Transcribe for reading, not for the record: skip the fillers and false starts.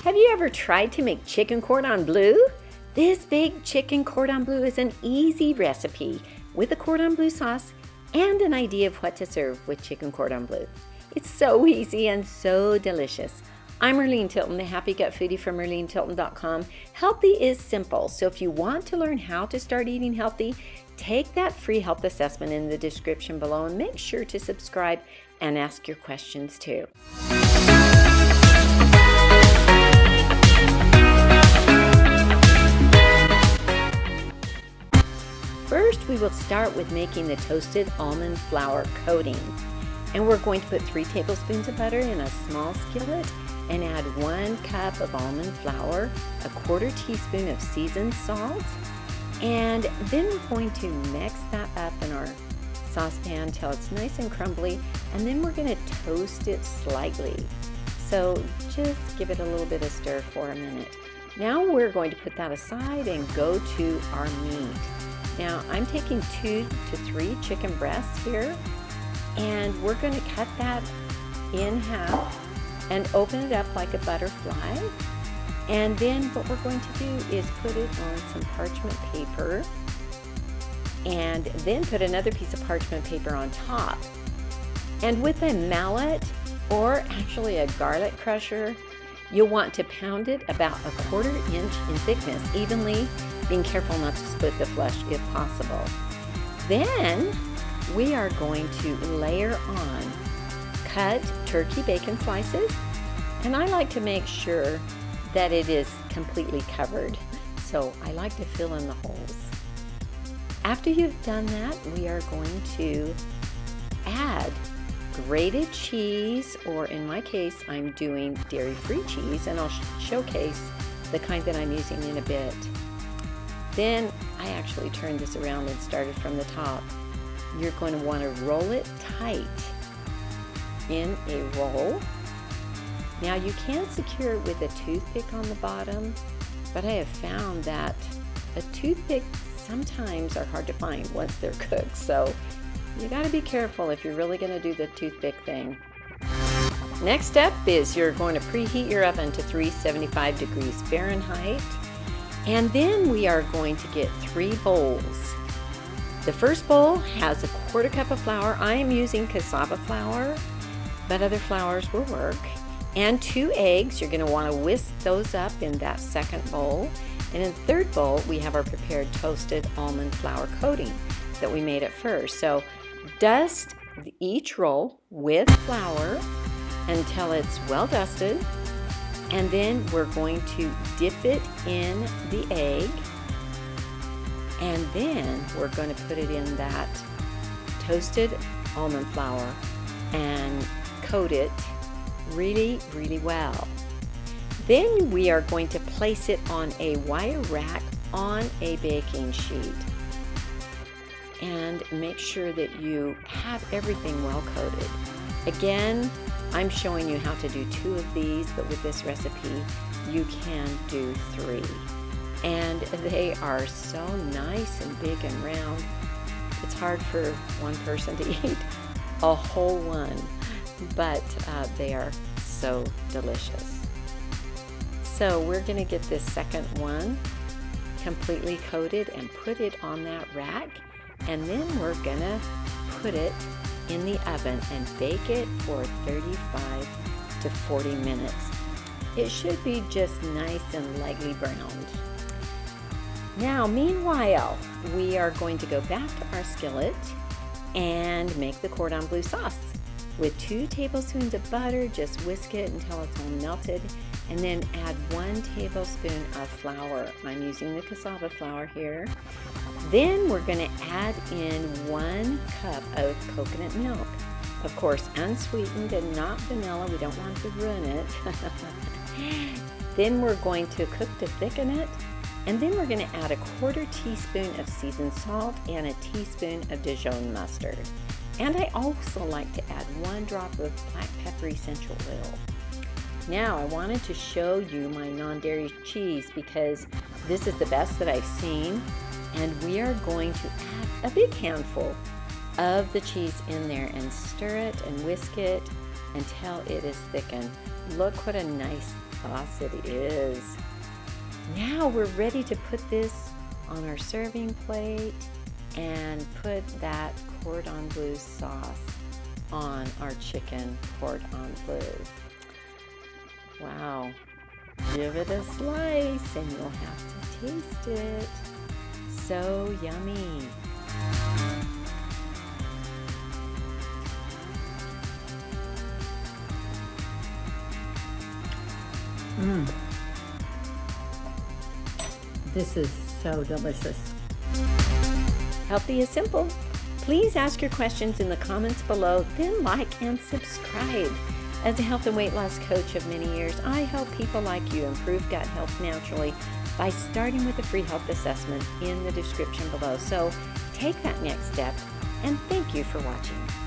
Have you ever tried to make chicken cordon bleu? This baked chicken cordon bleu is an easy recipe with a cordon bleu sauce and an idea of what to serve with chicken cordon bleu. It's so easy and so delicious. I'm Erleen Tilton, the Happy Gut Foodie from ErleenTilton.com. Healthy is simple, so if you want to learn how to start eating healthy, take that free health assessment in the description below and make sure to subscribe and ask your questions too. First, we will start with making the toasted almond flour coating. And we're going to put 3 tablespoons of butter in a small skillet and add 1 cup of almond flour, a 1/4 teaspoon of seasoned salt, and then we're going to mix that up in our saucepan until it's nice and crumbly, and then we're going to toast it slightly. So just give it a little bit of stir for a minute. Now we're going to put that aside and go to our meat. Now I'm taking 2 to 3 chicken breasts here, and we're going to cut that in half and open it up like a butterfly. And then what we're going to do is put it on some parchment paper and then put another piece of parchment paper on top. And with a mallet, or actually a garlic crusher, you'll want to pound it about a 1/4 inch in thickness evenly, being careful not to split the flesh if possible. Then we are going to layer on cut turkey bacon slices, and I like to make sure that it is completely covered, so I like to fill in the holes. After you've done that, we are going to add grated cheese, or in my case, I'm doing dairy-free cheese, and I'll showcase the kind that I'm using in a bit. Then I actually turned this around and started from the top. You're going to want to roll it tight in a roll. Now you can secure it with a toothpick on the bottom, but I have found that a toothpick sometimes are hard to find once they're cooked, so you got to be careful if you're really going to do the toothpick thing. Next step is you're going to preheat your oven to 375 degrees Fahrenheit, and then we are going to get 3 bowls. The first bowl has a 1/4 cup of flour. I am using cassava flour, but other flours will work. And 2 eggs. You're going to want to whisk those up in that second bowl. And in the third bowl, we have our prepared toasted almond flour coating that we made at first. So dust each roll with flour until it's well dusted. And then we're going to dip it in the egg. And then we're going to put it in that toasted almond flour and coat it really, really well. Then we are going to place it on a wire rack on a baking sheet. And make sure that you have everything well coated. Again, I'm showing you how to do 2 of these, but with this recipe, you can do 3. And they are so nice and big and round. It's hard for one person to eat a whole one, but they are so delicious. So we're going to get this second one completely coated and put it on that rack, and then we're going to put it in the oven and bake it for 35 to 40 minutes. It should be just nice and lightly browned. Now, meanwhile, we are going to go back to our skillet and make the cordon bleu sauce. With 2 tablespoons of butter, just whisk it until it's all melted, and then add 1 tablespoon of flour. I'm using the cassava flour here. Then we're going to add in 1 cup of coconut milk. Of course, unsweetened and not vanilla. We don't want to ruin it. Then we're going to cook to thicken it. And then we're going to add a 1/4 teaspoon of seasoned salt and a teaspoon of Dijon mustard. And I also like to add 1 drop of black pepper essential oil. Now I wanted to show you my non-dairy cheese because this is the best that I've seen. And we are going to add a big handful of the cheese in there and stir it and whisk it until it is thickened. Look what a nice sauce it is. Now we're ready to put this on our serving plate and put that Cordon Bleu sauce on our chicken Cordon Bleu. Wow. Give it a slice and you'll have to taste it. So yummy. This is so delicious. Healthy is simple. Please ask your questions in the comments below, then like and subscribe. As a health and weight loss coach of many years, I help people like you improve gut health naturally by starting with a free health assessment in the description below. So take that next step, and thank you for watching.